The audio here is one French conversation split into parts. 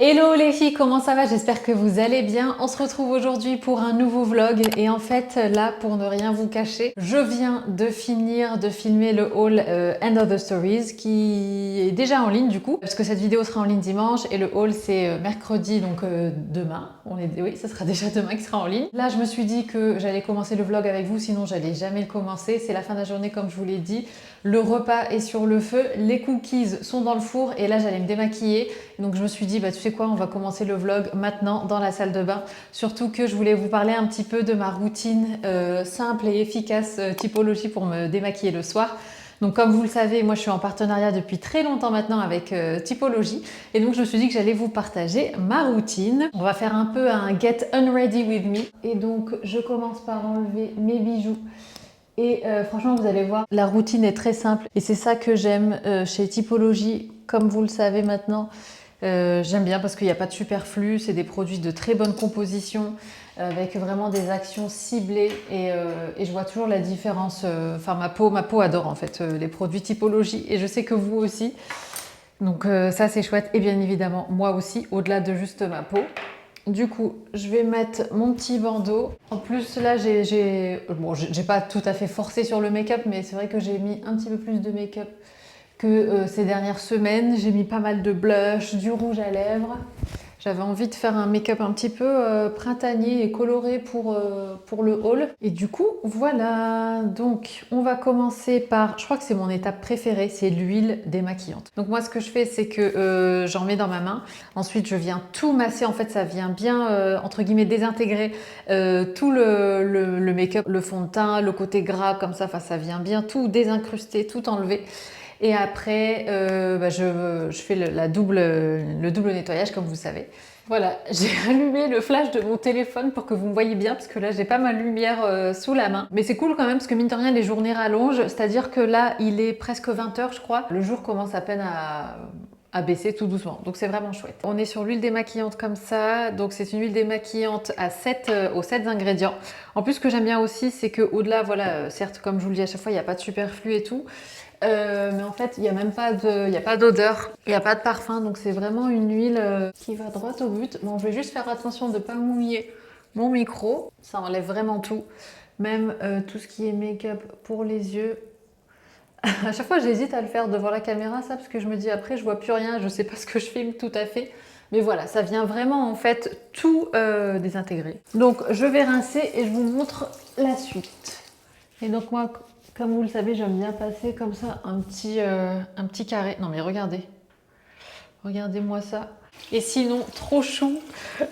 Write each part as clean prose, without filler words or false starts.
Hello les filles, comment ça va? J'espère que vous allez bien. On se retrouve aujourd'hui pour un nouveau vlog et en fait là, pour ne rien vous cacher, je viens de finir de filmer le haul End of the Stories qui est déjà en ligne du coup, parce que cette vidéo sera en ligne dimanche et le haul c'est mercredi, donc demain. Oui, ça sera déjà demain qui sera en ligne. Là, je me suis dit que j'allais commencer le vlog avec vous, sinon j'allais jamais le commencer. C'est la fin de la journée comme je vous l'ai dit. Le repas est sur le feu, les cookies sont dans le four et là j'allais me démaquiller. Donc je me suis dit, bah, tu sais quoi, on va commencer le vlog maintenant dans la salle de bain. Surtout que je voulais vous parler un petit peu de ma routine simple et efficace Typologie pour me démaquiller le soir. Donc comme vous le savez, moi je suis en partenariat depuis très longtemps maintenant avec Typologie. Et donc je me suis dit que j'allais vous partager ma routine. On va faire un peu un Get Unready with me. Et donc je commence par enlever mes bijoux. Et franchement, vous allez voir, la routine est très simple. Et c'est ça que j'aime chez Typologie, comme vous le savez maintenant. J'aime bien parce qu'il n'y a pas de superflu, c'est des produits de très bonne composition, avec vraiment des actions ciblées et je vois toujours la différence. Enfin, ma peau adore en fait les produits Typologie et je sais que vous aussi. Donc ça c'est chouette et bien évidemment moi aussi, au-delà de juste ma peau. Du coup, je vais mettre mon petit bandeau. En plus, là, j'ai pas tout à fait forcé sur le make-up, mais c'est vrai que j'ai mis un petit peu plus de make-up que ces dernières semaines. J'ai mis pas mal de blush, du rouge à lèvres. J'avais envie de faire un make-up un petit peu printanier et coloré pour le haul. Et du coup, voilà. Donc, on va commencer par, je crois que c'est mon étape préférée, c'est l'huile démaquillante. Donc moi, ce que je fais, c'est que j'en mets dans ma main. Ensuite, je viens tout masser. En fait, ça vient bien, entre guillemets, désintégrer tout le make-up, le fond de teint, le côté gras, comme ça. Enfin, ça vient bien tout désincruster, tout enlever. Et après, je fais le double nettoyage, comme vous savez. Voilà, j'ai allumé le flash de mon téléphone pour que vous me voyez bien, parce que là, j'ai pas ma lumière sous la main. Mais c'est cool quand même, parce que mine de rien, les journées rallongent. C'est-à-dire que là, il est presque 20 h, je crois. Le jour commence à peine à baisser tout doucement. Donc c'est vraiment chouette. On est sur l'huile démaquillante comme ça. Donc c'est une huile démaquillante aux 7 ingrédients. En plus, ce que j'aime bien aussi, c'est qu'au-delà, voilà, certes, comme je vous le dis à chaque fois, il n'y a pas de superflu et tout. Mais en fait, il n'y a même pas d'odeur, il n'y a pas de parfum, donc c'est vraiment une huile qui va droit au but. Bon, je vais juste faire attention de ne pas mouiller mon micro, ça enlève vraiment tout, même tout ce qui est make-up pour les yeux. À chaque fois, j'hésite à le faire devant la caméra, ça, parce que je me dis après, je vois plus rien, je sais pas ce que je filme tout à fait. Mais voilà, ça vient vraiment en fait tout désintégrer. Donc, je vais rincer et je vous montre la suite. Et donc moi, comme vous le savez, j'aime bien passer comme ça un petit carré. Non mais regardez, regardez-moi ça. Et sinon, trop chou.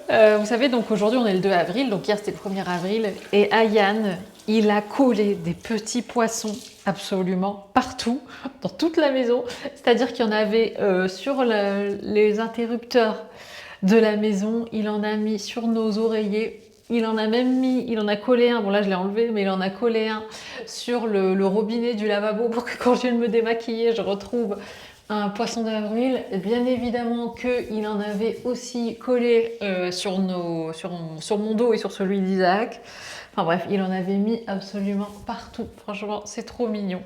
Vous savez, donc aujourd'hui on est le 2 avril, donc hier c'était le 1er avril. Et Ayane, il a collé des petits poissons absolument partout, dans toute la maison. C'est-à-dire qu'il y en avait sur les interrupteurs de la maison, il en a mis sur nos oreillers. Il en a même mis, il en a collé un, bon là je l'ai enlevé, mais il en a collé un sur le robinet du lavabo pour que quand je viens de me démaquiller, je retrouve un poisson d'avril. Bien évidemment qu'il en avait aussi collé sur mon dos et sur celui d'Isaac. Enfin bref, il en avait mis absolument partout. Franchement, c'est trop mignon.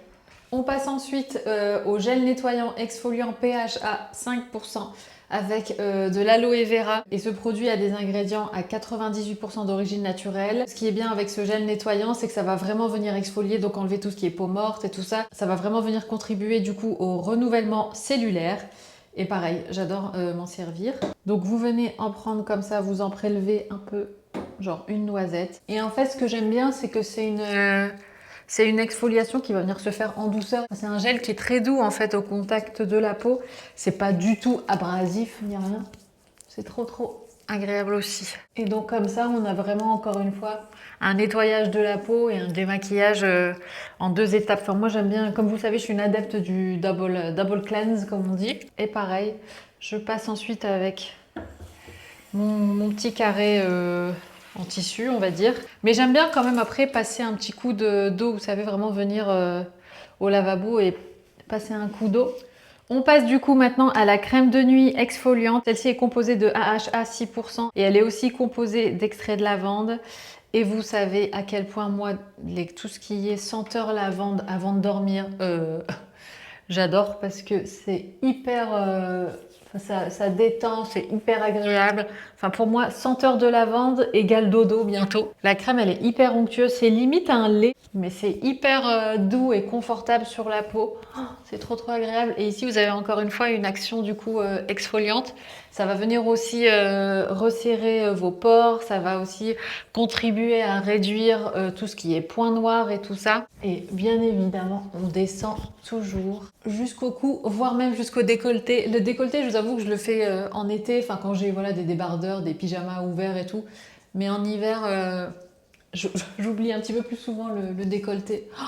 On passe ensuite au gel nettoyant exfoliant pH à 5% avec de l'aloe vera. Et ce produit a des ingrédients à 98% d'origine naturelle. Ce qui est bien avec ce gel nettoyant, c'est que ça va vraiment venir exfolier, donc enlever tout ce qui est peau morte et tout ça. Ça va vraiment venir contribuer du coup au renouvellement cellulaire. Et pareil, j'adore m'en servir. Donc vous venez en prendre comme ça, vous en prélevez un peu, genre une noisette. Et en fait, ce que j'aime bien, c'est que c'est une exfoliation qui va venir se faire en douceur. C'est un gel qui est très doux en fait au contact de la peau. C'est pas du tout abrasif ni rien. C'est trop agréable aussi. Et donc comme ça, on a vraiment encore une fois un nettoyage de la peau et un démaquillage en 2 étapes. Enfin moi j'aime bien, comme vous savez, je suis une adepte du double cleanse comme on dit. Et pareil, je passe ensuite avec mon petit carré en tissu, on va dire. Mais j'aime bien quand même après passer un petit coup d'eau, vous savez, vraiment venir au lavabo et passer un coup d'eau. On passe du coup maintenant à la crème de nuit exfoliante. Celle-ci est composée de AHA 6% et elle est aussi composée d'extrait de lavande. Et vous savez à quel point moi, tout ce qui est senteur lavande avant de dormir, j'adore parce que c'est hyper Ça détend, c'est hyper agréable. Enfin, pour moi, senteur de lavande égale dodo bientôt. La crème, elle est hyper onctueuse. C'est limite un lait, mais c'est hyper doux et confortable sur la peau. Oh, c'est trop, trop agréable. Et ici, vous avez encore une fois une action du coup exfoliante. Ça va venir aussi resserrer vos pores. Ça va aussi contribuer à réduire tout ce qui est points noirs et tout ça. Et bien évidemment, on descend toujours jusqu'au cou, voire même jusqu'au décolleté. Le décolleté, je vous avoue que je le fais en été, enfin quand j'ai voilà, des débardeurs, des pyjamas ouverts et tout. Mais en hiver, j'oublie un petit peu plus souvent le décolleté. Oh,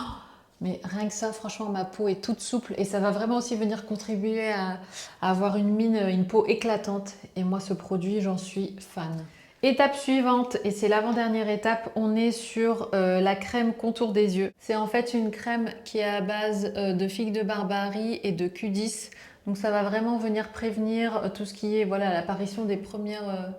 mais rien que ça, franchement, ma peau est toute souple et ça va vraiment aussi venir contribuer à avoir une mine, une peau éclatante. Et moi, ce produit, j'en suis fan. Étape suivante, et c'est l'avant-dernière étape, on est sur la crème contour des yeux. C'est en fait une crème qui est à base de figues de Barbarie et de Q10. Donc ça va vraiment venir prévenir tout ce qui est voilà, l'apparition des premières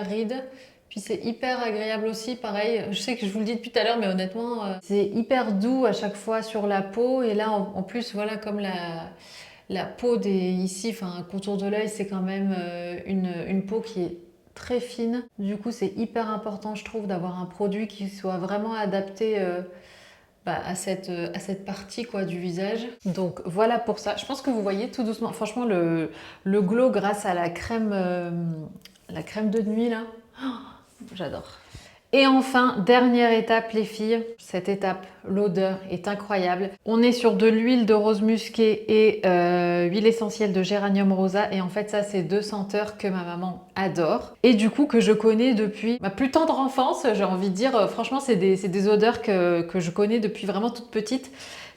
rides. Puis c'est hyper agréable aussi, pareil, je sais que je vous le dis depuis tout à l'heure, mais honnêtement, c'est hyper doux à chaque fois sur la peau. Et là, en plus, voilà, comme la peau ici, enfin, contour de l'œil, c'est quand même une peau qui est très fine. Du coup, c'est hyper important, je trouve, d'avoir un produit qui soit vraiment adapté à cette partie quoi, du visage. Donc voilà pour ça. Je pense que vous voyez tout doucement, franchement, le glow grâce à la crème de nuit là. Oh, j'adore. Et enfin, dernière étape les filles, cette étape, l'odeur est incroyable. On est sur de l'huile de rose musquée et huile essentielle de géranium rosa. Et en fait ça c'est deux senteurs que ma maman adore. Et du coup que je connais depuis ma plus tendre enfance, j'ai envie de dire. Franchement c'est des odeurs que je connais depuis vraiment toute petite.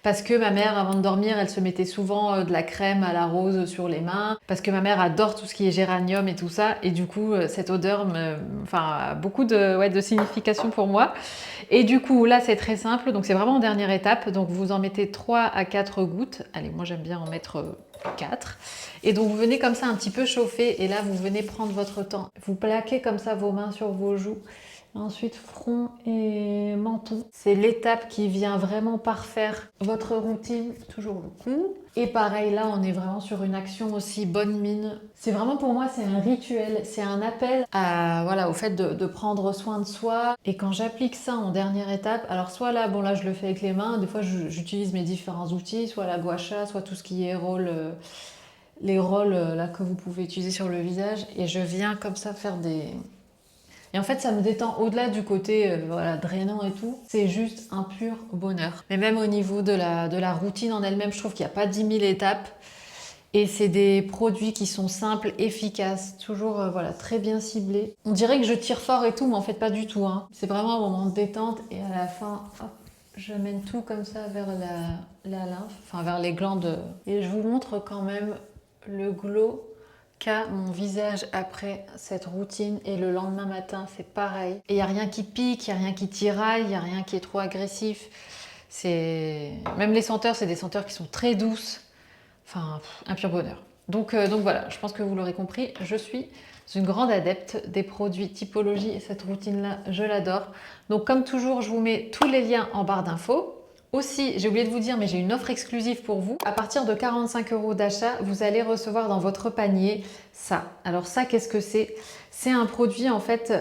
Parce que ma mère, avant de dormir, elle se mettait souvent de la crème à la rose sur les mains. Parce que ma mère adore tout ce qui est géranium et tout ça. Et du coup, cette odeur a beaucoup de signification pour moi. Et du coup, là, c'est très simple. Donc, c'est vraiment en dernière étape. Donc, vous en mettez 3 à 4 gouttes. Allez, moi, j'aime bien en mettre 4. Et donc, vous venez comme ça un petit peu chauffer. Et là, vous venez prendre votre temps. Vous plaquez comme ça vos mains sur vos joues. Ensuite, front et menton. C'est l'étape qui vient vraiment parfaire votre routine, toujours le cou. Et pareil, là, on est vraiment sur une action aussi bonne mine. C'est vraiment pour moi, c'est un rituel, c'est un appel au fait de prendre soin de soi. Et quand j'applique ça en dernière étape, alors soit là, je le fais avec les mains, des fois j'utilise mes différents outils, soit la gua sha, soit tout ce qui est les rôles là que vous pouvez utiliser sur le visage. Et je viens comme ça faire des... Et en fait, ça me détend au-delà du côté drainant et tout. C'est juste un pur bonheur. Mais même au niveau de la routine en elle-même, je trouve qu'il n'y a pas 10 000 étapes. Et c'est des produits qui sont simples, efficaces, toujours très bien ciblés. On dirait que je tire fort et tout, mais en fait pas du tout. Hein. C'est vraiment un moment de détente. Et à la fin, hop, je mène tout comme ça vers la lymphe, enfin vers les glandes. Et je vous montre quand même le glow qu'a mon visage après cette routine, et le lendemain matin c'est pareil. Et il n'y a rien qui pique, il n'y a rien qui tiraille, il n'y a rien qui est trop agressif. Même les senteurs, c'est des senteurs qui sont très douces. Enfin, un pur bonheur. Donc voilà, je pense que vous l'aurez compris, je suis une grande adepte des produits typologie et cette routine-là, je l'adore. Donc comme toujours, je vous mets tous les liens en barre d'infos. Aussi, j'ai oublié de vous dire, mais j'ai une offre exclusive pour vous. À partir de 45 € d'achat, vous allez recevoir dans votre panier ça. Alors ça, qu'est-ce que c'est? C'est un produit en fait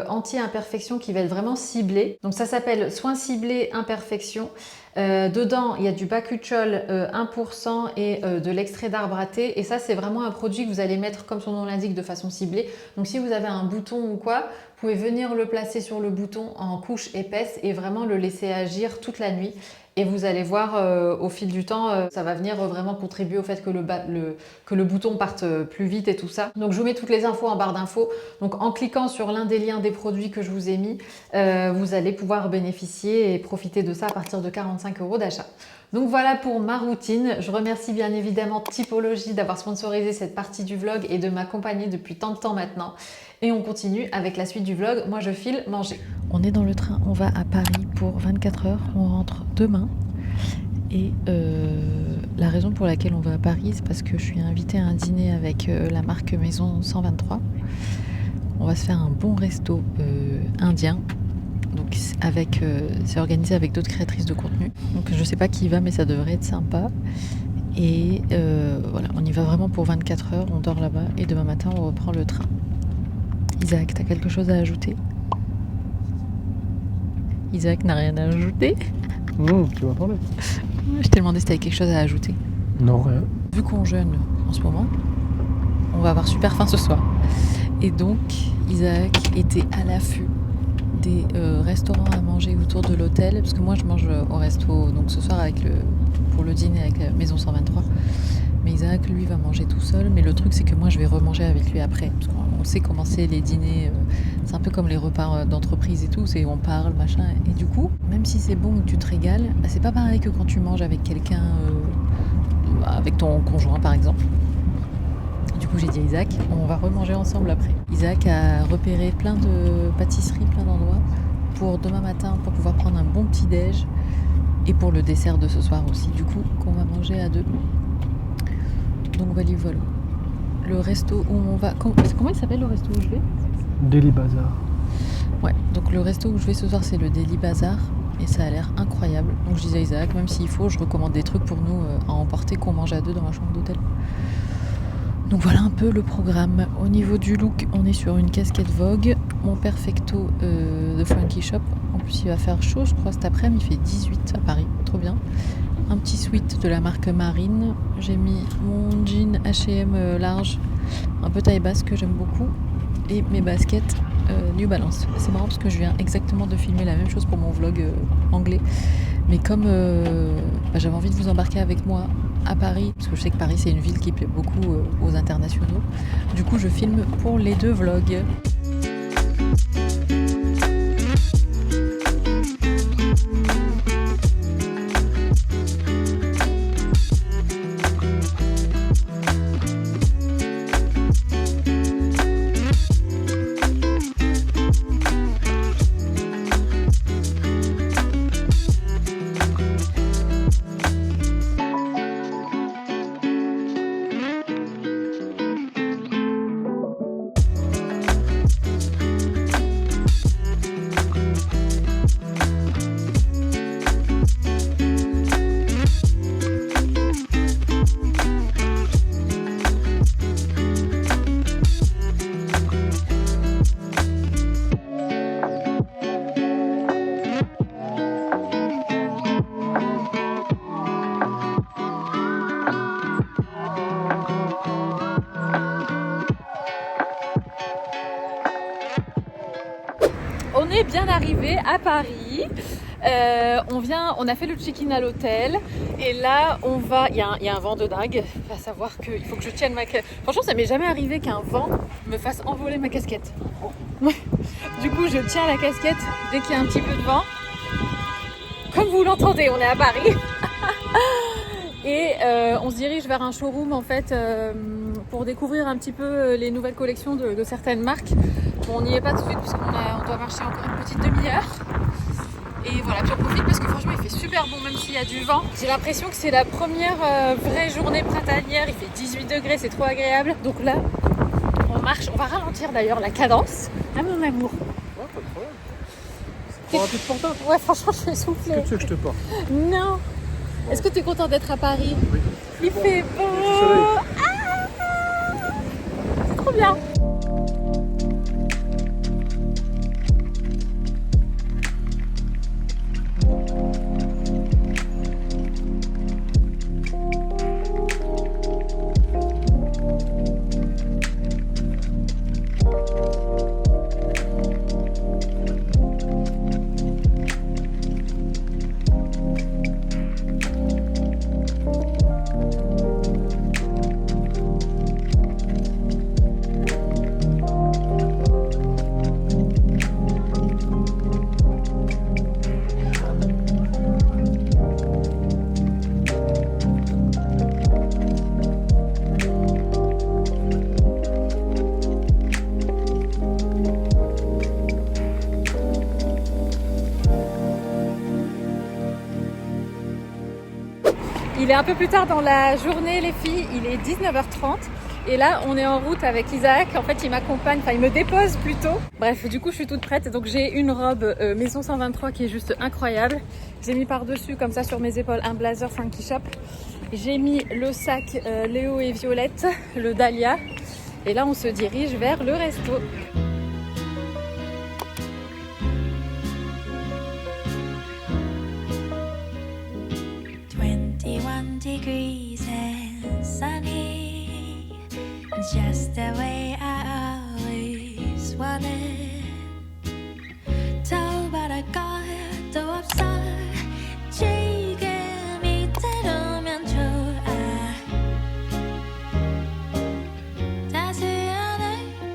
anti-imperfection qui va être vraiment ciblé. Donc ça s'appelle Soins ciblés imperfection. Dedans, il y a du bakuchiol 1% et de l'extrait d'arbre à thé. Et ça, c'est vraiment un produit que vous allez mettre, comme son nom l'indique, de façon ciblée. Donc si vous avez un bouton ou quoi, vous pouvez venir le placer sur le bouton en couche épaisse et vraiment le laisser agir toute la nuit. Et vous allez voir au fil du temps, ça va venir vraiment contribuer au fait que le bouton parte plus vite et tout ça. Donc je vous mets toutes les infos en barre d'infos. Donc en cliquant sur l'un des liens des produits que je vous ai mis, vous allez pouvoir bénéficier et profiter de ça à partir de 45 € d'achat. Donc voilà pour ma routine. Je remercie bien évidemment Typologie d'avoir sponsorisé cette partie du vlog et de m'accompagner depuis tant de temps maintenant. Et on continue avec la suite du vlog. Moi, je file manger. On est dans le train, on va à Paris pour 24 heures. On rentre demain. Et la raison pour laquelle on va à Paris, c'est parce que je suis invitée à un dîner avec la marque Maison 123. On va se faire un bon resto indien. Donc c'est organisé avec d'autres créatrices de contenu. Donc je sais pas qui y va, mais ça devrait être sympa. Et voilà, on y va vraiment pour 24 heures, on dort là-bas et demain matin on reprend le train. Isaac, t'as quelque chose à ajouter? Isaac n'a rien à ajouter. Tu vas parler? Je t'ai demandé si t'avais quelque chose à ajouter. Non, rien. Vu qu'on jeûne en ce moment, on va avoir super faim ce soir. Et donc, Isaac était à l'affût des restaurants à manger autour de l'hôtel, parce que moi je mange au resto donc ce soir pour le dîner avec la Maison 123. Mais Isaac, lui, va manger tout seul. Mais le truc, c'est que moi, je vais remanger avec lui après. Parce qu'on sait comment c'est les dîners. C'est un peu comme les repas d'entreprise et tout. C'est on parle, machin. Et du coup, même si c'est bon et que tu te régales, c'est pas pareil que quand tu manges avec quelqu'un, avec ton conjoint, par exemple. Du coup, j'ai dit à Isaac, on va remanger ensemble après. Isaac a repéré plein de pâtisseries, plein d'endroits pour demain matin, pour pouvoir prendre un bon petit déj. Et pour le dessert de ce soir aussi, du coup, qu'on va manger à deux. Donc voilà. Le resto où on va... Comment il s'appelle le resto où je vais? Deli Bazar. Ouais, donc le resto où je vais ce soir, c'est le Deli Bazar. Et ça a l'air incroyable. Donc je disais à Isaac, même s'il faut, je recommande des trucs pour nous à emporter qu'on mange à deux dans la chambre d'hôtel. Donc voilà un peu le programme. Au niveau du look, on est sur une casquette Vogue. Mon perfecto de Frankie Shop. En plus, il va faire chaud, je crois, cet après-midi. Il fait 18 à Paris. Trop bien. Un petit sweat de la marque Marine. J'ai mis mon jean H&M large, un peu taille basse que j'aime beaucoup. Et mes baskets New Balance. C'est marrant parce que je viens exactement de filmer la même chose pour mon vlog anglais. Mais comme j'avais envie de vous embarquer avec moi à Paris, parce que je sais que Paris c'est une ville qui plaît beaucoup aux internationaux, du coup je filme pour les deux vlogs. On est bien arrivé à Paris. On a fait le check-in à l'hôtel et là on va. Il y a un vent de dingue. À savoir qu'il faut que je tienne ma casquette. Franchement, ça m'est jamais arrivé qu'un vent me fasse envoler ma casquette. Du coup, je tiens la casquette dès qu'il y a un petit peu de vent. Comme vous l'entendez, on est à Paris. Et on se dirige vers un showroom en fait pour découvrir un petit peu les nouvelles collections de certaines marques. Bon, on n'y est pas tout de suite parce qu'on doit marcher encore une petite demi-heure. Et voilà, puis on profite parce que franchement il fait super bon même s'il y a du vent. J'ai l'impression que c'est la première vraie journée printanière, il fait 18 degrés, c'est trop agréable. Donc là, on marche, on va ralentir d'ailleurs la cadence. Ah mon amour. Ouais, pas de problème. C'est pour un peu de portable. Ouais, franchement je suis essoufflée. Est-ce que tu veux que je te porte? Non. Est-ce que tu es content d'être à Paris? Oui. Il fait beau. Ah, c'est trop bien. Il est un peu plus tard dans la journée les filles, il est 19h30 et là on est en route avec Isaac. En fait il m'accompagne, enfin il me dépose plutôt. Bref, du coup je suis toute prête, donc j'ai une robe Maison 123 qui est juste incroyable. J'ai mis par dessus comme ça sur mes épaules un blazer Frankie Shop J'ai mis le sac Léo et Violette, le Dahlia. Et là, on se dirige vers le resto. 21 degrees and sunny, just the way I always wanted. 더바랄까도 없어. 지금 이대로면 좋아. 따스한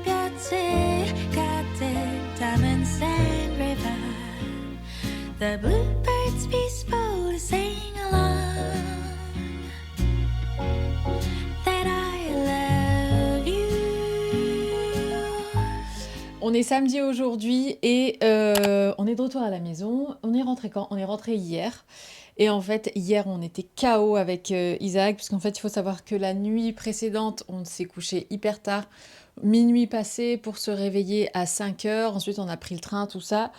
햇볕이 가득 담은 Sand River. The bluebirds peacefully sing along that I love you. On est samedi aujourd'hui et on est de retour à la maison. On est rentré quand? On est rentré hier. Et en fait, hier, on était KO avec Isaac, puisqu'en fait, il faut savoir que la nuit précédente, on s'est couché hyper tard, minuit passé pour se réveiller à 5 heures. Ensuite, on a pris le train, tout ça.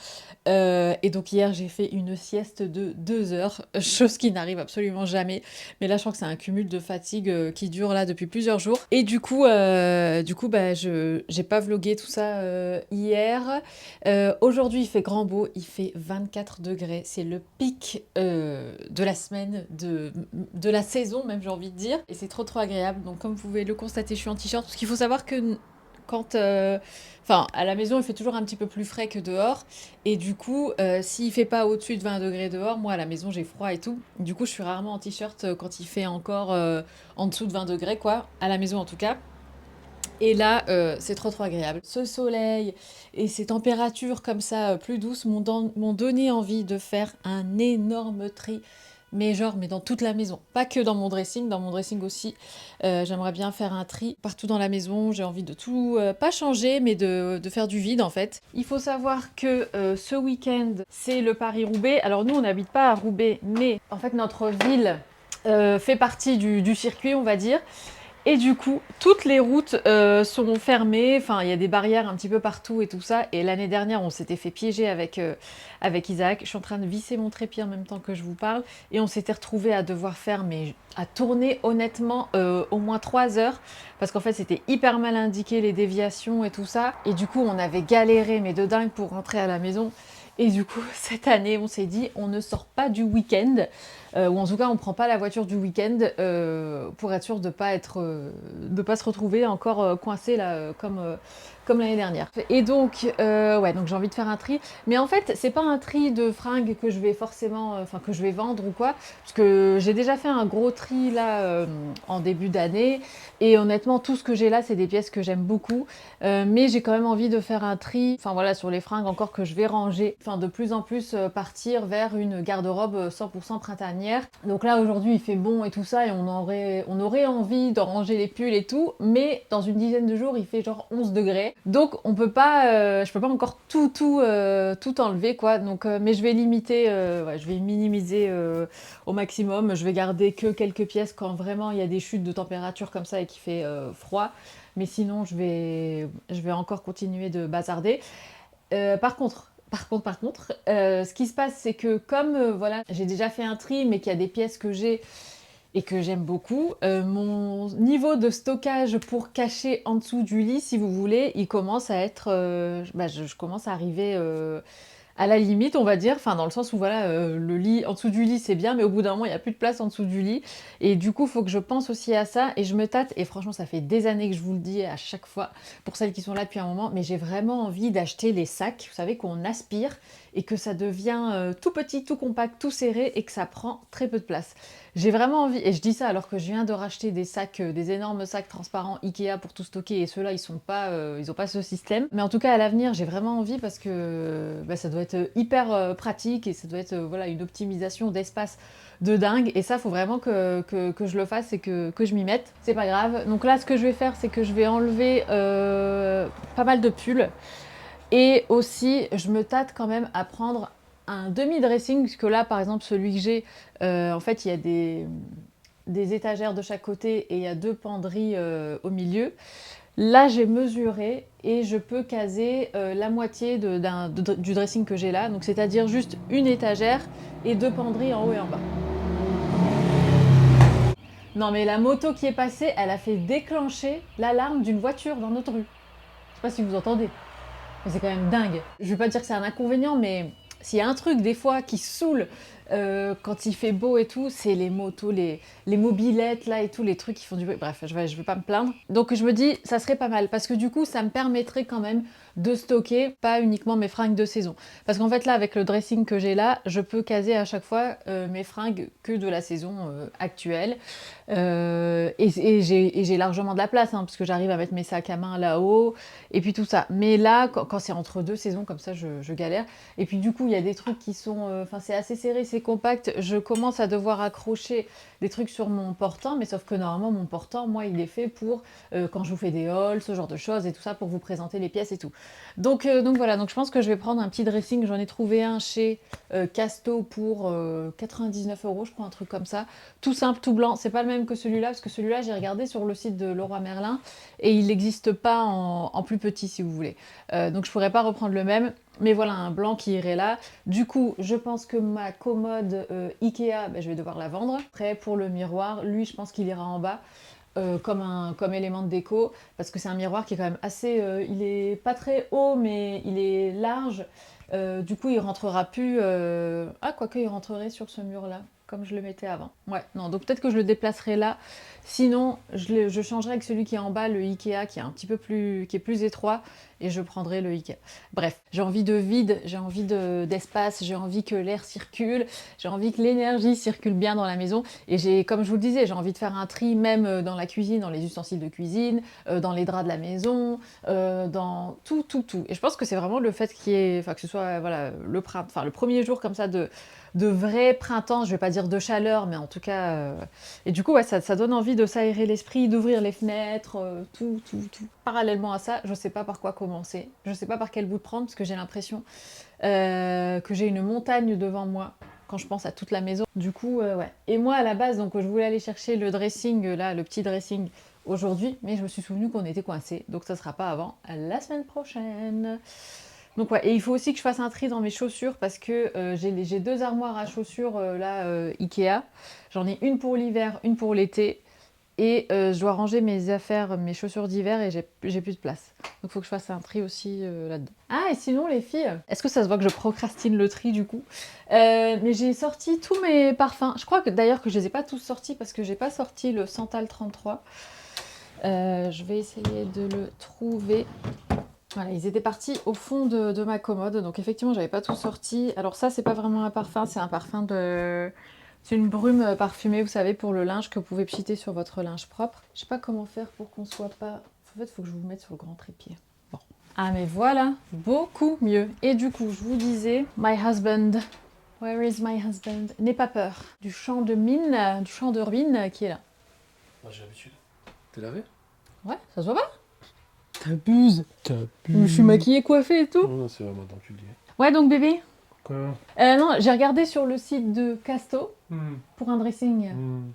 Et donc, hier, j'ai fait une sieste de 2 heures, chose qui n'arrive absolument jamais. Mais là, je crois que c'est un cumul de fatigue qui dure là depuis plusieurs jours. Et du coup, bah, j'ai pas vlogué tout ça hier. Aujourd'hui, il fait grand beau, il fait 24 degrés. C'est le pic de la semaine, de la saison même, j'ai envie de dire. Et c'est trop agréable. Donc comme vous pouvez le constater, je suis en t-shirt. Parce qu'il faut savoir que quand... Enfin, à la maison, il fait toujours un petit peu plus frais que dehors. Et du coup, s'il fait pas au-dessus de 20 degrés dehors, moi, à la maison, j'ai froid et tout. Du coup, je suis rarement en t-shirt quand il fait encore en dessous de 20 degrés, quoi. À la maison, en tout cas. Et là, c'est trop agréable. Ce soleil et ces températures comme ça, plus douces, m'ont donné envie de faire un énorme tri. Mais dans toute la maison. Pas que dans mon dressing aussi. J'aimerais bien faire un tri partout dans la maison. J'ai envie de tout, pas changer, mais de faire du vide en fait. Il faut savoir que ce week-end, c'est le Paris-Roubaix. Alors nous, on n'habite pas à Roubaix, mais en fait, notre ville fait partie du circuit, on va dire. Et du coup, toutes les routes sont fermées, enfin il y a des barrières un petit peu partout et tout ça. Et l'année dernière, on s'était fait piéger avec Isaac. Je suis en train de visser mon trépied en même temps que je vous parle. Et on s'était retrouvés à devoir faire, mais à tourner honnêtement au moins 3 heures. Parce qu'en fait, c'était hyper mal indiqué les déviations et tout ça. Et du coup, on avait galéré, mais de dingue pour rentrer à la maison. Et du coup, cette année, on s'est dit, on ne sort pas du week-end, ou en tout cas, on ne prend pas la voiture du week-end pour être sûr de ne pas se retrouver encore coincé là, comme l'année dernière. Et donc, ouais, donc j'ai envie de faire un tri. Mais en fait, c'est pas un tri de fringues que je vais forcément, que je vais vendre ou quoi, parce que j'ai déjà fait un gros tri là en début d'année. Et honnêtement, tout ce que j'ai là, c'est des pièces que j'aime beaucoup. Mais j'ai quand même envie de faire un tri, enfin voilà, sur les fringues encore que je vais ranger. Enfin, de plus en plus partir vers une garde-robe 100% printanière. Donc là, aujourd'hui, il fait bon et tout ça, et on aurait envie de ranger les pulls et tout. Mais dans une dizaine de jours, il fait genre 11 degrés. Donc on peut pas, je peux pas encore tout enlever, quoi. Donc, mais je vais limiter, ouais, je vais minimiser au maximum. Je vais garder que quelques pièces quand vraiment il y a des chutes de température comme ça et qu'il fait froid. Mais sinon, je vais encore continuer de bazarder. Par contre, ce qui se passe, c'est que comme voilà, j'ai déjà fait un tri, mais qu'il y a des pièces que j'ai et que j'aime beaucoup, mon niveau de stockage pour cacher en dessous du lit, si vous voulez, il commence à être... je commence à arriver... à la limite, on va dire, enfin dans le sens où voilà, le lit, en dessous du lit c'est bien, mais au bout d'un moment il n'y a plus de place en dessous du lit. Et du coup, il faut que je pense aussi à ça et je me tâte. Et franchement, ça fait des années que je vous le dis à chaque fois, pour celles qui sont là depuis un moment, mais j'ai vraiment envie d'acheter les sacs, vous savez, qu'on aspire et que ça devient tout petit, tout compact, tout serré et que ça prend très peu de place. J'ai vraiment envie, et je dis ça alors que je viens de racheter des sacs, des énormes sacs transparents Ikea pour tout stocker, et ceux-là ils ont pas ce système. Mais en tout cas à l'avenir j'ai vraiment envie parce que ça doit être hyper pratique et ça doit être voilà, une optimisation d'espace de dingue. Et ça faut vraiment que je le fasse et que je m'y mette. C'est pas grave. Donc là ce que je vais faire c'est que je vais enlever pas mal de pulls. Et aussi je me tâte quand même à prendre un demi-dressing, puisque là par exemple celui que j'ai, en fait il y a des étagères de chaque côté et il y a 2 penderies au milieu. Là j'ai mesuré et je peux caser la moitié du dressing que j'ai là, donc c'est-à-dire juste une étagère et 2 penderies en haut et en bas. Non mais la moto qui est passée, elle a fait déclencher l'alarme d'une voiture dans notre rue. Je sais pas si vous entendez. Mais c'est quand même dingue. Je vais pas dire que c'est un inconvénient, mais s'il y a un truc des fois qui saoule quand il fait beau et tout, c'est les motos, les mobylettes là et tout, les trucs qui font du bruit. Bref, je vais pas me plaindre. Donc je me dis, ça serait pas mal, parce que du coup, ça me permettrait quand même de stocker pas uniquement mes fringues de saison. Parce qu'en fait là, avec le dressing que j'ai là, je peux caser à chaque fois mes fringues que de la saison actuelle. Et j'ai largement de la place, hein, parce que j'arrive à mettre mes sacs à main là-haut, et puis tout ça. Mais là, quand c'est entre deux saisons, comme ça, je galère. Et puis du coup, il y a des trucs qui sont... Enfin, c'est assez serré, c'est compact. Je commence à devoir accrocher des trucs sur mon portant, mais sauf que normalement, mon portant, moi, il est fait pour quand je vous fais des hauls, ce genre de choses, et tout ça, pour vous présenter les pièces et tout. Donc voilà, donc je pense que je vais prendre un petit dressing. J'en ai trouvé un chez Casto pour 99 €, je crois, un truc comme ça. Tout simple, tout blanc. C'est pas le même que celui-là, parce que celui-là, j'ai regardé sur le site de Leroy Merlin, et il n'existe pas en plus petit, si vous voulez. Donc je pourrais pas reprendre le même. Mais voilà, un blanc qui irait là. Du coup, je pense que ma commode Ikea, je vais devoir la vendre. Après, pour le miroir, lui, je pense qu'il ira en bas. Comme élément de déco, parce que c'est un miroir qui est quand même assez... il est pas très haut, mais il est large. Du coup, il rentrera plus... Ah, quoique, il rentrerait sur ce mur-là, comme je le mettais avant. Ouais, non, donc peut-être que je le déplacerai là. Sinon, je changerai avec celui qui est en bas, le Ikea, qui est un petit peu plus... qui est plus étroit, et je prendrai le Ikea. Bref, j'ai envie de vide, j'ai envie d'espace, j'ai envie que l'air circule, j'ai envie que l'énergie circule bien dans la maison, et comme je vous le disais, j'ai envie de faire un tri même dans la cuisine, dans les ustensiles de cuisine, dans les draps de la maison, dans tout. Et je pense que c'est vraiment le fait qu'il y ait, enfin que ce soit voilà, le premier jour comme ça de vrai printemps, je vais pas dire de chaleur, mais en tout cas... Et du coup, ouais, ça donne envie de s'aérer l'esprit, d'ouvrir les fenêtres, tout. Parallèlement à ça, je sais pas par quoi commencer, je sais pas par quel bout de prendre, parce que j'ai l'impression que j'ai une montagne devant moi quand je pense à toute la maison. Du coup, ouais. Et moi, à la base, donc je voulais aller chercher le dressing, là, le petit dressing aujourd'hui, mais je me suis souvenu qu'on était coincés, donc ça sera pas avant la semaine prochaine. Donc ouais, et il faut aussi que je fasse un tri dans mes chaussures, parce que j'ai 2 armoires à chaussures Ikea. J'en ai une pour l'hiver, une pour l'été. Et je dois ranger mes affaires, mes chaussures d'hiver, et j'ai plus de place. Donc il faut que je fasse un tri aussi là-dedans. Ah, et sinon les filles, est-ce que ça se voit que je procrastine le tri du coup? Mais j'ai sorti tous mes parfums. Je crois que d'ailleurs que je les ai pas tous sortis, parce que j'ai pas sorti le Santal 33. Je vais essayer de le trouver. Voilà, ils étaient partis au fond de ma commode, donc effectivement j'avais pas tout sorti. Alors ça, c'est pas vraiment un parfum, c'est un parfum de... C'est une brume parfumée, vous savez, pour le linge, que vous pouvez pchiter sur votre linge propre. Je sais pas comment faire pour qu'on soit pas... En fait, il faut que je vous mette sur le grand trépied. Bon. Ah mais voilà, beaucoup mieux. Et du coup, je vous disais, my husband, where is my husband? N'aie pas peur du champ de mine, du champ de ruine qui est là. Moi j'ai l'habitude. T'es lavé? Ouais, ça se voit pas? T'abuses. Je suis maquillée, coiffée et tout. Non, c'est vraiment d'enculé. Ouais, donc bébé. Quoi? Non, j'ai regardé sur le site de Casto pour un dressing.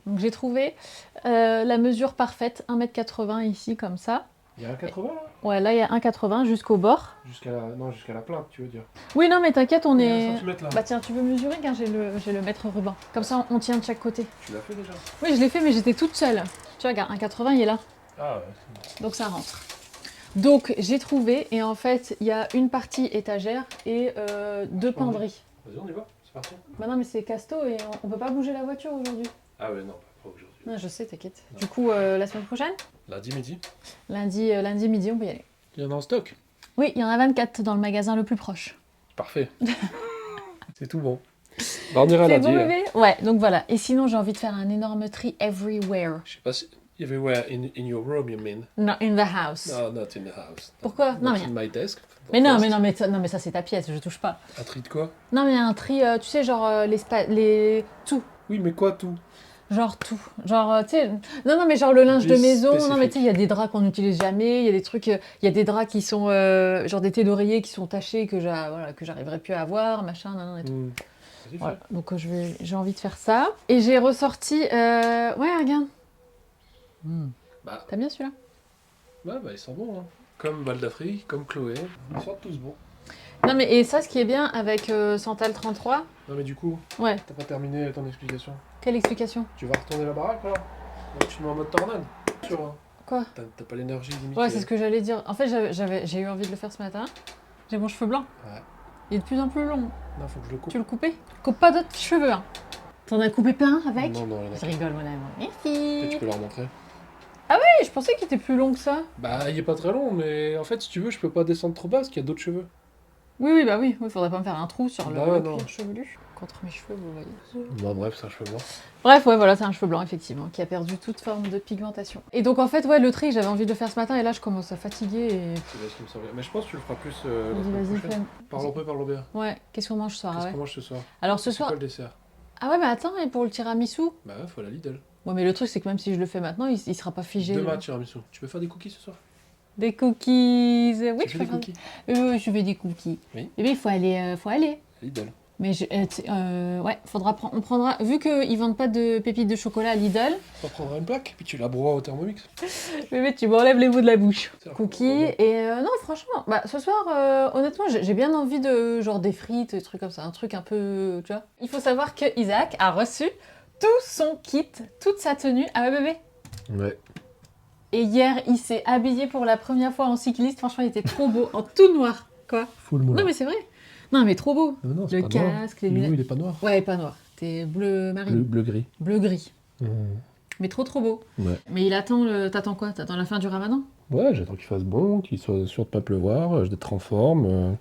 Donc j'ai trouvé la mesure parfaite, 1,80 m ici, comme ça. Il y a un 80 là? Ouais, là il y a 1,80 jusqu'au bord. Jusqu'à la plainte, tu veux dire? Oui, non, mais t'inquiète, on Il y a est... un centimètre là. Bah tiens, tu veux mesurer car j'ai le mètre ruban. Comme ça, on tient de chaque côté. Tu l'as fait déjà? Oui, je l'ai fait, mais j'étais toute seule. Tu vois, regarde, 1,80, il est là. Ah ouais, c'est bon. Donc ça rentre. Donc j'ai trouvé, et en fait, il y a une partie étagère et 2 penderies. Vas-y, on y va, c'est parti. Bah non, mais c'est Casto et on peut pas bouger la voiture aujourd'hui. Ah ouais, non, pas aujourd'hui. Non, je sais, t'inquiète. Du coup, la semaine prochaine? Lundi midi? Lundi midi, on peut y aller. Il y en a en stock? Oui, il y en a 24 dans le magasin le plus proche. Parfait. C'est tout bon. Bah, on ira C'est lundi. bon, bébé? Ouais, donc voilà. Et sinon, j'ai envie de faire un énorme tri everywhere. Je sais pas si... Everywhere in your room, you mean? Not in the house. No, not in the house. Pourquoi? Not Non, mais... in my desk. Mais non, mais ça c'est ta pièce, je touche pas. Un tri de quoi? Non, mais un tri, tu sais, genre tout. Oui, mais quoi tout? Genre tout. Genre, tu sais... Non, mais genre le linge de maison. Spécifique. Non, mais tu sais, il y a des draps qu'on n'utilise jamais. Il y a des trucs... Il y a des draps qui sont... genre des thés d'oreiller qui sont tachés, que j'arriverai plus à avoir, machin, nan, et tout. Vas-y, Voilà, donc j'ai envie de faire ça. Et j'ai ressorti... Ouais, regarde. Bah, T'as bien celui-là? ouais, bah ils sont bons, hein. Comme Baldafri, comme Chloé, ils sont tous bons. Non, mais et ça, ce qui est bien avec Santal 33... Non mais du coup, Ouais, t'as pas terminé ton explication. quelle explication? Tu vas retourner la baraque là? Tu mets en mode tornade. Sûr, hein. Quoi? T'as pas l'énergie limitée. Ouais, c'est ce que j'allais dire. En fait, j'ai eu envie de le faire ce matin. J'ai mon cheveu blanc. Ouais. Il est de plus en plus long. Non, faut que je le coupe. Tu le coupais? Coupe pas d'autres cheveux, hein. T'en as coupé plein avec? Non, non, Je rigole, mon amour. Peut-être Merci. tu peux leur montrer. Hey, je pensais qu'il était plus long que ça. Bah, il est pas très long, mais en fait, si tu veux, je peux pas descendre trop bas parce qu'il y a d'autres cheveux. Oui, bah oui. Faudrait pas me faire un trou sur Bah le ouais, non. cuir chevelu. Contre mes cheveux, vous voyez. Bon, bref, c'est un cheveu blanc. Bref, ouais, voilà, c'est un cheveu blanc, effectivement, qui a perdu toute forme de pigmentation. Et donc, en fait, ouais, le tri, j'avais envie de le faire ce matin, et là, je commence à fatiguer et... C'est bien ce qui me semblait. Mais je pense que tu le feras plus la Vas-y, semaine vas-y, prochaine. flemme. Parlons peu, parlons bien. Ouais, qu'est-ce qu'on mange ce soir? Qu'est-ce Ouais. qu'on mange ce soir? Alors, ce C'est soir... quoi le dessert? Ah ouais, mais attends, et pour le tiramisu? Bah ouais, faut la Lidl. Ouais, mais le truc, c'est que même si je le fais maintenant, il sera pas figé. Demain, là. tiramisu. Tu peux faire des cookies ce soir? Des cookies... Oui, Tu je fais des peux faire... cookies? Oui, je fais des cookies. Oui. Eh bien, il faut aller, faut aller. Lidl. Mais ouais, faudra prendre... On prendra... Vu qu'ils vendent pas de pépites de chocolat à Lidl, On prendra une plaque, puis tu la broies au Thermomix. bébé, tu m'enlèves les mots de la bouche. C'est Cookies, et non, franchement, bah, ce soir, honnêtement, j'ai bien envie de, genre, des frites, des trucs comme ça, un truc un peu, tu vois. Il faut savoir que Isaac a reçu tout son kit, toute sa tenue. Ah ouais, bébé? Ouais. Et hier, il s'est habillé pour la première fois en cycliste, franchement, il était trop beau, en tout noir, quoi. Full moulin. Non, mais c'est vrai. Non, mais trop beau. Non, Le pas noir. casque, les Lui, lunettes. il est pas noir. Ouais, pas noir. T'es bleu marine. Bleu-gris. Bleu-gris. Mmh. Mais trop beau. Ouais. Mais il attend le... T'attends quoi? T'attends la fin du ramadan? Ouais, j'attends qu'il fasse bon, qu'il soit sûr de pas pleuvoir, d'être en forme.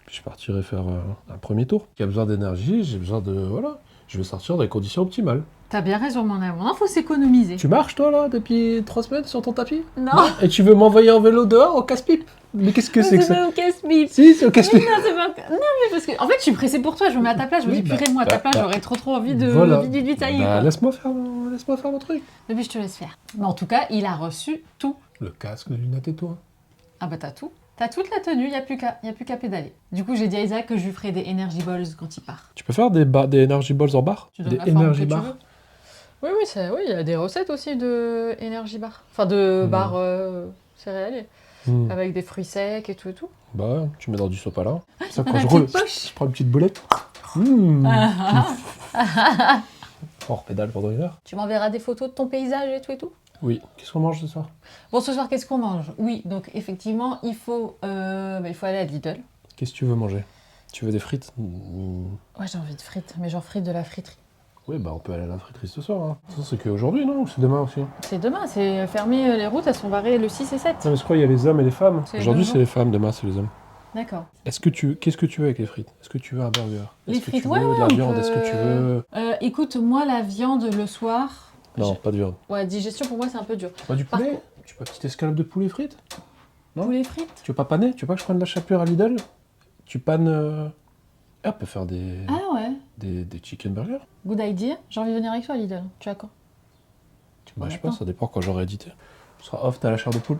Puis je partirai faire un premier tour. Il y a besoin d'énergie, j'ai besoin de... Voilà. Je vais sortir dans les conditions optimales. T'as bien raison, mon amour. Non, faut s'économiser. Tu marches, toi, là, depuis 3 semaines sur ton tapis? Non. Et tu veux m'envoyer en vélo dehors au casse-pipe? Mais qu'est-ce que c'est que C'est ça? pas au casse-pipe. Si, c'est au casse-pipe. Non, c'est pas... Non, mais parce que... En fait, je suis pressée pour toi. Je me mets à ta place. Je me Oui, dis, purée, moi, à ta place, j'aurais trop envie de... Voilà. Vite, ça y est. Bah, quoi. laisse-moi faire mon truc. Bébé, je te laisse faire. Mais en tout cas, il a reçu tout. Le casque, les lunettes et toi. Ah bah, t'as tout. T'as toute la tenue. Y a plus qu'à pédaler. Du coup, j'ai dit à Isaac que je lui ferai des energy balls quand il part. Tu peux faire des energy balls en bar? Tu donnes Des la forme que energy tu bars? veux. Oui, il y a des recettes aussi de energy bar. Enfin, de bar céréaliers. Avec des fruits secs et tout et tout. Bah ouais, tu mets dans du sopalin. Ça, Dans quand la je roule, petite poche. je prends une petite boulette. On repédale pendant 1 heure. Tu m'enverras des photos de ton paysage et tout et tout. Oui. Qu'est-ce qu'on mange ce soir? Bon, ce soir, qu'est-ce qu'on mange? Oui, donc effectivement, il faut aller à Lidl. Qu'est-ce que tu veux manger? Tu veux des frites? Ouais, j'ai envie de frites, mais j'en frite de la friterie. Oui, bah on peut aller à la friterie ce soir. Hein. Ça, c'est qu'aujourd'hui, non? Ou c'est demain aussi? C'est demain, c'est fermé, les routes, elles sont barrées le 6 et 7. Non, mais je crois qu'il y a les hommes et les femmes. C'est Aujourd'hui, le c'est les femmes, demain, c'est les hommes. D'accord. Qu'est-ce que tu veux avec les frites? Est-ce que tu veux un burger? Les Est-ce que frites, tu ouais, veux de la on viande? peut- Est-ce que tu veux... Écoute, moi, la viande le soir... Non, pas de viande. Ouais, digestion, pour moi, c'est un peu dur. Pas du Par poulet? contre- Tu veux pas petite escalope de poulet frites? Non. Poulet frites? Tu veux pas paner? Tu veux pas que je prenne la chapelure à Lidl? Tu pannes... Ah, on peut faire des Ah ouais. chicken burgers? Good idea. J'ai envie de venir avec toi à Lidl. Tu as quand? Tu Bah, peux je sais pas, maintenant. ça dépend quand j'aurai édité. Tu seras off, t'as la chair de poule?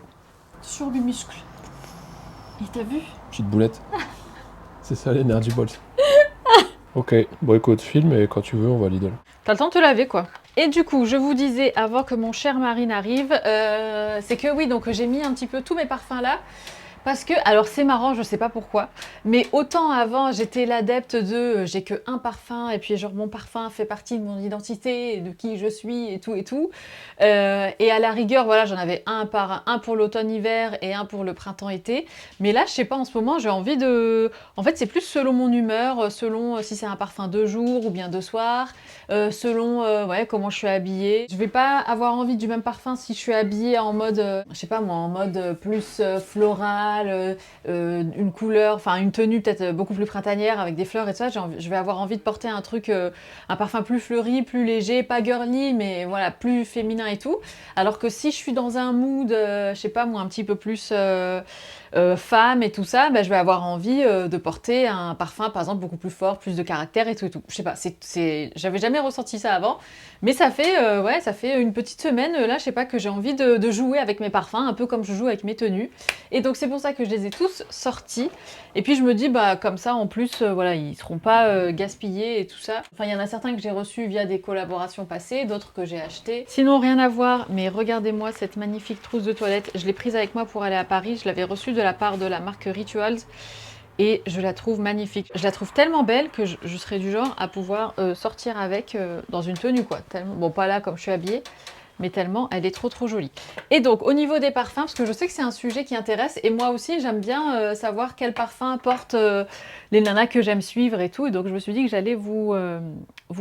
Sur du muscle. Et t'as vu? Petite boulette. C'est ça les Energy Balls. Ok, bon écoute, filme et quand tu veux, on va à Lidl. T'as le temps de te laver, quoi. Et du coup, je vous disais, avant que mon cher Marine arrive, c'est que oui, donc j'ai mis un petit peu tous mes parfums là. Parce que, alors c'est marrant, je sais pas pourquoi, mais autant avant j'étais l'adepte de j'ai que un parfum et puis genre mon parfum fait partie de mon identité, de qui je suis et tout et tout. Et à la rigueur, voilà, j'en avais un pour l'automne-hiver et un pour le printemps-été. Mais là, je sais pas, en ce moment, j'ai envie de... En fait, c'est plus selon mon humeur, selon si c'est un parfum de jour ou bien de soir, selon ouais, comment je suis habillée. Je vais pas avoir envie du même parfum si je suis habillée en mode, je sais pas moi, en mode plus floral, une couleur, enfin une tenue peut-être beaucoup plus printanière avec des fleurs et tout ça. Je vais avoir envie de porter un truc, un parfum plus fleuri, plus léger, pas girly, mais voilà, plus féminin et tout. Alors que si je suis dans un mood, je sais pas moi, un petit peu plus femme et tout ça, bah, je vais avoir envie de porter un parfum par exemple beaucoup plus fort, plus de caractère et tout et tout. Je sais pas, j'avais jamais ressenti ça avant, mais ça fait ouais, ça fait une petite semaine là, je sais pas, que j'ai envie de jouer avec mes parfums, un peu comme je joue avec mes tenues. Et donc c'est pour ça que je les ai tous sortis. Et puis je me dis bah comme ça en plus voilà, ils seront pas gaspillés et tout ça. Enfin il y en a certains que j'ai reçus via des collaborations passées, d'autres que j'ai achetés. Sinon rien à voir, mais regardez-moi cette magnifique trousse de toilette. Je l'ai prise avec moi pour aller à Paris, je l'avais reçue de la part de la marque Rituals. Et je la trouve magnifique. Je la trouve tellement belle que je serais du genre à pouvoir sortir avec dans une tenue quoi. Tellement... Bon pas là comme je suis habillée, mais tellement elle est trop jolie. Et donc au niveau des parfums, parce que je sais que c'est un sujet qui intéresse, et moi aussi j'aime bien savoir quels parfums portent les nanas que j'aime suivre et tout, et donc je me suis dit que j'allais vous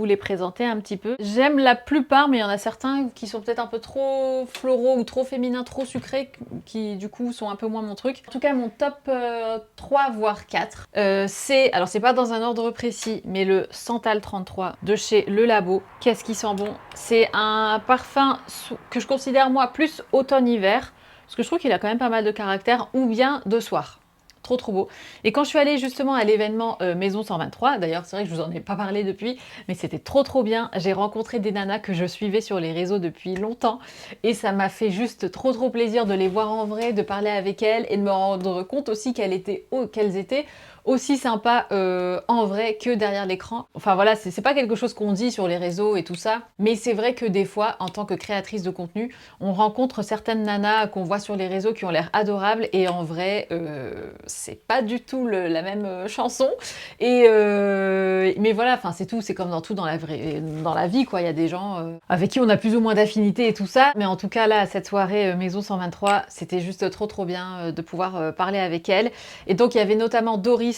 les présenter un petit peu. J'aime la plupart, mais il y en a certains qui sont peut-être un peu trop floraux ou trop féminins, trop sucrés, qui du coup sont un peu moins mon truc. En tout cas mon top 3 voire 4, alors c'est pas dans un ordre précis, mais le Santal 33 de chez Le Labo. Qu'est-ce qui sent bon? C'est un parfum que je considère moi plus automne-hiver, parce que je trouve qu'il a quand même pas mal de caractère, ou bien de soir. Trop beau. Et quand je suis allée justement à l'événement Maison 123, d'ailleurs c'est vrai que je vous en ai pas parlé depuis, mais c'était trop bien. J'ai rencontré des nanas que je suivais sur les réseaux depuis longtemps, et ça m'a fait juste trop plaisir de les voir en vrai, de parler avec elles, et de me rendre compte aussi qu'elles étaient aussi sympa en vrai que derrière l'écran. Enfin voilà, c'est pas quelque chose qu'on dit sur les réseaux et tout ça, mais c'est vrai que des fois, en tant que créatrice de contenu, on rencontre certaines nanas qu'on voit sur les réseaux qui ont l'air adorables, et en vrai, c'est pas du tout la même chanson. Mais voilà, enfin c'est tout, c'est comme dans tout dans la vie, quoi. Il y a des gens avec qui on a plus ou moins d'affinité et tout ça, mais en tout cas là, cette soirée Maison 123, c'était juste trop bien de pouvoir parler avec elle. Et donc il y avait notamment Doris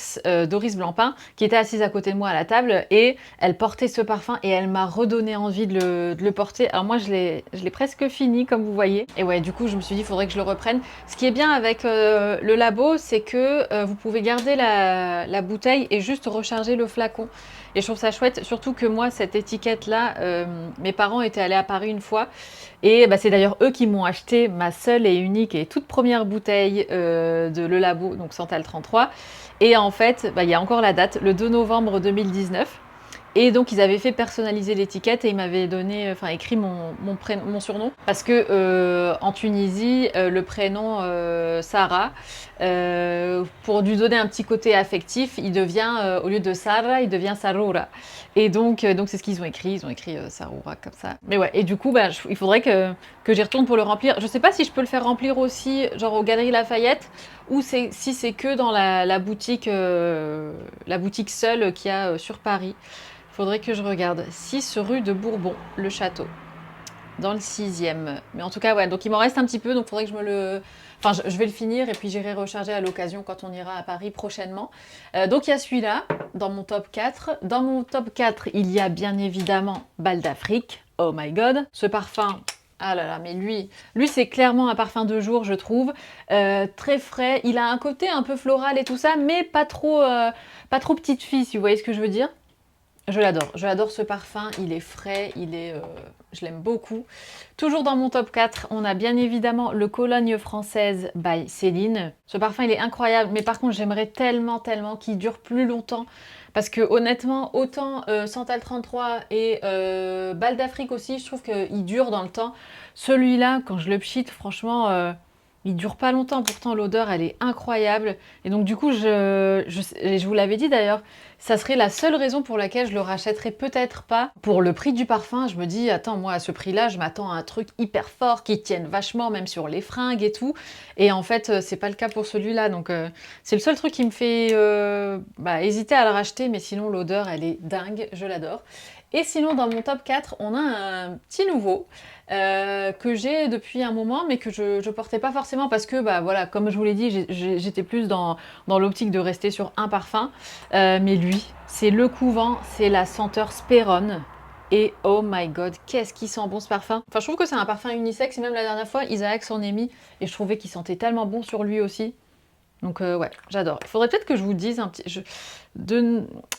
Blancpain, qui était assise à côté de moi à la table, et elle portait ce parfum et elle m'a redonné envie de le porter. Alors moi je l'ai presque fini, comme vous voyez, et ouais, du coup je me suis dit il faudrait que je le reprenne. Ce qui est bien avec Le Labo, c'est que vous pouvez garder la bouteille et juste recharger le flacon, et je trouve ça chouette, surtout que moi cette étiquette là, mes parents étaient allés à Paris une fois, et c'est d'ailleurs eux qui m'ont acheté ma seule et unique et toute première bouteille de Le Labo, donc Santal 33. Et en fait, il y a encore la date, le 2 novembre 2019. Et donc ils avaient fait personnaliser l'étiquette, et ils m'avaient donné, écrit mon surnom, parce que en Tunisie, le prénom Sarah, pour lui donner un petit côté affectif, il devient, au lieu de Sarah, il devient Saroura. Et donc c'est ce qu'ils ont écrit, Saroura comme ça. Mais ouais, et du coup il faudrait que j'y retourne pour le remplir. Je sais pas si je peux le faire remplir aussi, genre aux Galeries Lafayette, ou si c'est que dans la boutique seule qu'il y a sur Paris. Faudrait que je regarde. 6 rue de Bourbon, le château, dans le 6e. Mais en tout cas, ouais, donc il m'en reste un petit peu, donc faudrait que je me le... Enfin, je vais le finir, et puis j'irai recharger à l'occasion quand on ira à Paris prochainement. Donc il y a celui-là, dans mon top 4. Dans mon top 4, il y a bien évidemment Bal d'Afrique. Oh my god. Ce parfum... Ah là là, mais lui c'est clairement un parfum de jour, je trouve. Très frais. Il a un côté un peu floral et tout ça, mais pas trop petite fille, si vous voyez ce que je veux dire. Je l'adore ce parfum, il est frais, je l'aime beaucoup. Toujours dans mon top 4, on a bien évidemment le Cologne Française by Céline. Ce parfum il est incroyable, mais par contre j'aimerais tellement qu'il dure plus longtemps. Parce que honnêtement, autant Santal 33 et Bal d'Afrique aussi, je trouve qu'il dure dans le temps. Celui-là, quand je le pchite, franchement... il dure pas longtemps, pourtant l'odeur elle est incroyable. Et donc du coup, je vous l'avais dit d'ailleurs, ça serait la seule raison pour laquelle je le rachèterais peut-être pas. Pour le prix du parfum, je me dis, attends, moi à ce prix-là, je m'attends à un truc hyper fort qui tienne vachement, même sur les fringues et tout. Et en fait, c'est pas le cas pour celui-là. Donc c'est le seul truc qui me fait hésiter à le racheter, mais sinon l'odeur elle est dingue, je l'adore. Et sinon, dans mon top 4, on a un petit nouveau que j'ai depuis un moment, mais que je portais pas forcément parce que, voilà, comme je vous l'ai dit, j'étais plus dans l'optique de rester sur un parfum. Mais lui, c'est Le Couvent, c'est la senteur Spéronne. Et oh my god, qu'est-ce qu'il sent bon ce parfum. Enfin, je trouve que c'est un parfum unisexe, et même la dernière fois, Isaac s'en est mis, et je trouvais qu'il sentait tellement bon sur lui aussi. Donc ouais, j'adore. Il faudrait peut-être que je vous dise un petit... Je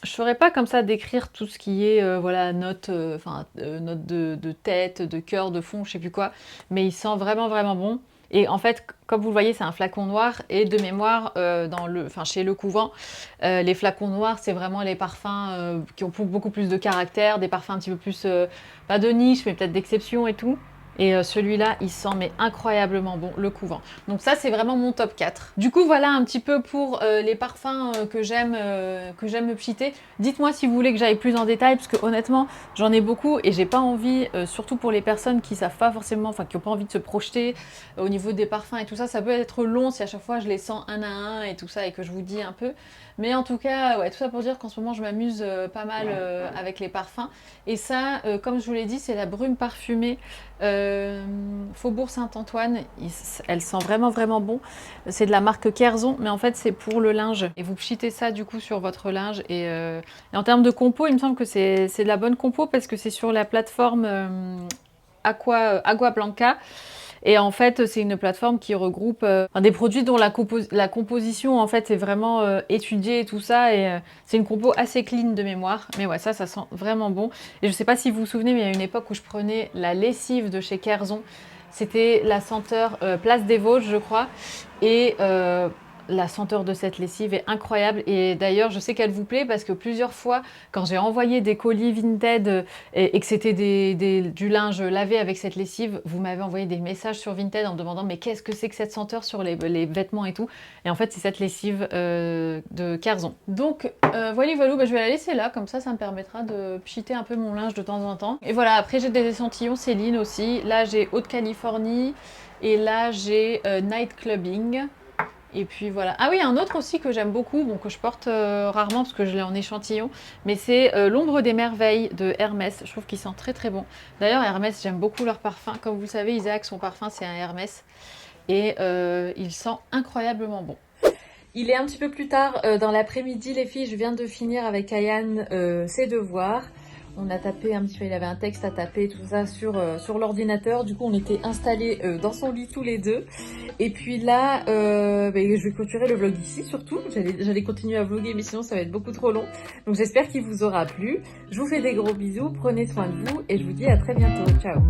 ferais pas comme ça décrire tout ce qui est note de tête, de cœur, de fond, je sais plus quoi, mais il sent vraiment bon. Et en fait, comme vous le voyez, c'est un flacon noir, et de mémoire, chez Le Couvent, les flacons noirs, c'est vraiment les parfums qui ont beaucoup plus de caractère, des parfums un petit peu plus, pas de niche, mais peut-être d'exception et tout. Et celui-là, il sent mais incroyablement bon, Le Couvent. Donc ça, c'est vraiment mon top 4. Du coup, voilà un petit peu pour les parfums que j'aime me pchiter. Dites-moi si vous voulez que j'aille plus en détail, parce que honnêtement, j'en ai beaucoup, et j'ai pas envie, surtout pour les personnes qui savent pas forcément, qui ont pas envie de se projeter au niveau des parfums et tout ça, ça peut être long si à chaque fois je les sens un à un et tout ça, et que je vous dis un peu. Mais en tout cas, ouais, tout ça pour dire qu'en ce moment, je m'amuse pas mal avec les parfums. Et ça, comme je vous l'ai dit, c'est la brume parfumée Faubourg Saint-Antoine. Elle sent vraiment vraiment bon. C'est de la marque Kerzon, mais en fait c'est pour le linge. Et vous pchitez ça du coup sur votre linge. Et en termes de compo, il me semble que c'est de la bonne compo parce que c'est sur la plateforme Aqua Blanca. Et en fait, c'est une plateforme qui regroupe des produits dont la composition en fait est vraiment étudiée et tout ça. Et c'est une compo assez clean de mémoire. Mais ouais, ça sent vraiment bon. Et je sais pas si vous vous souvenez, mais il y a une époque où je prenais la lessive de chez Kerzon. C'était la senteur Place des Vosges, je crois. Et la senteur de cette lessive est incroyable. Et d'ailleurs, je sais qu'elle vous plaît parce que plusieurs fois, quand j'ai envoyé des colis Vinted et que c'était du linge lavé avec cette lessive, vous m'avez envoyé des messages sur Vinted en me demandant mais qu'est-ce que c'est que cette senteur sur les vêtements et tout. Et en fait, c'est cette lessive de Kerzon. Donc, voilà, je vais la laisser là. Comme ça me permettra de pchiter un peu mon linge de temps en temps. Et voilà, après, j'ai des échantillons Céline aussi. Là, j'ai Haute-Californie. Et là, j'ai Night Clubbing. Et puis voilà. Ah oui, un autre aussi que j'aime beaucoup, bon, que je porte rarement parce que je l'ai en échantillon, mais c'est l'Ombre des Merveilles de Hermès. Je trouve qu'il sent très très bon. D'ailleurs, Hermès, j'aime beaucoup leur parfum. Comme vous le savez, Isaac, son parfum, c'est un Hermès. Et il sent incroyablement bon. Il est un petit peu plus tard dans l'après-midi, les filles. Je viens de finir avec Ayane ses devoirs. On a tapé un petit peu, il avait un texte à taper, tout ça sur l'ordinateur. Du coup, on était installés dans son lit tous les deux. Et puis là, je vais clôturer le vlog ici surtout. J'allais continuer à vlogger, mais sinon ça va être beaucoup trop long. Donc j'espère qu'il vous aura plu. Je vous fais des gros bisous, prenez soin de vous et je vous dis à très bientôt. Ciao!